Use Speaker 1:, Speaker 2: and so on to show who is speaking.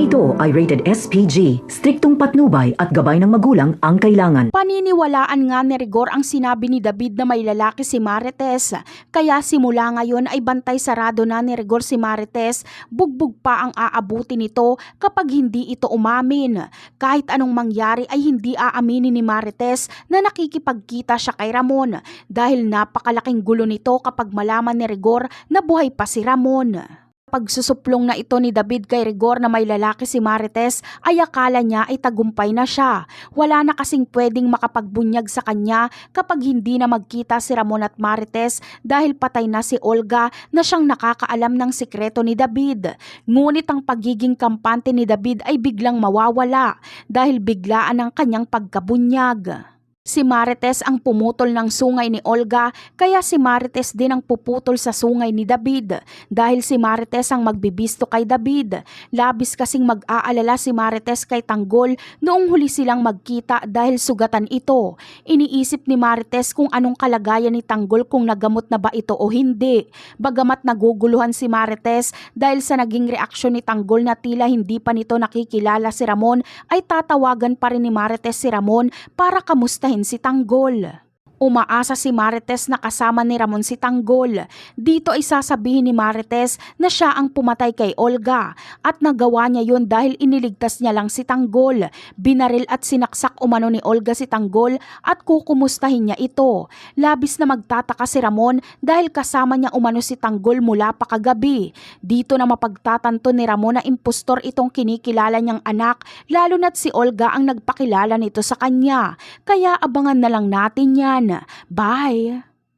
Speaker 1: ito ay rated SPG. Striktong patnubay at gabay ng magulang ang kailangan.
Speaker 2: Paniniwalaan nga ni Rigor ang sinabi ni David na may lalaki si Marites. Kaya simula ngayon ay bantay sarado na ni Rigor si Marites. Bugbog pa ang aabuti nito kapag hindi ito umamin. Kahit anong mangyari ay hindi aaminin ni Marites na nakikipagkita siya kay Ramon dahil napakalaking gulo nito kapag malaman ni Rigor na buhay pa si Ramon. Pagsusuplong na ito ni David kay Rigor na may lalaki si Marites ay akala niya ay tagumpay na siya. Wala na kasing pwedeng makapagbunyag sa kanya kapag hindi na magkita si Ramon at Marites dahil patay na si Olga na siyang nakakaalam ng sikreto ni David. Ngunit ang pagiging kampante ni David ay biglang mawawala dahil biglaan ang kanyang pagkabunyag. Si Marites ang pumutol ng sungay ni Olga kaya si Marites din ang puputol sa sungay ni David dahil si Marites ang magbibisto kay David. Labis kasing mag-aalala si Marites kay Tanggol noong huli silang magkita dahil sugatan ito. Iniisip ni Marites kung anong kalagayan ni Tanggol kung nagamot na ba ito o hindi. Bagamat naguguluhan si Marites dahil sa naging reaksyon ni Tanggol na tila hindi pa nito nakikilala si Ramon ay tatawagan pa rin ni Marites si Ramon para kamustahin si Tanggol. Umaasa si Marites na kasama ni Ramon si Tanggol. Dito ay sasabihin ni Marites na siya ang pumatay kay Olga at nagawa niya yun dahil iniligtas niya lang si Tanggol. Binaril at sinaksak umano ni Olga si Tanggol at kukumustahin niya ito. Labis na magtataka si Ramon dahil kasama niya umano si Tanggol mula pa kagabi. Dito na mapagtatanto ni Ramon na impostor itong kinikilala niyang anak lalo na't si Olga ang nagpakilala nito sa kanya. Kaya abangan na lang natin yan. Bye!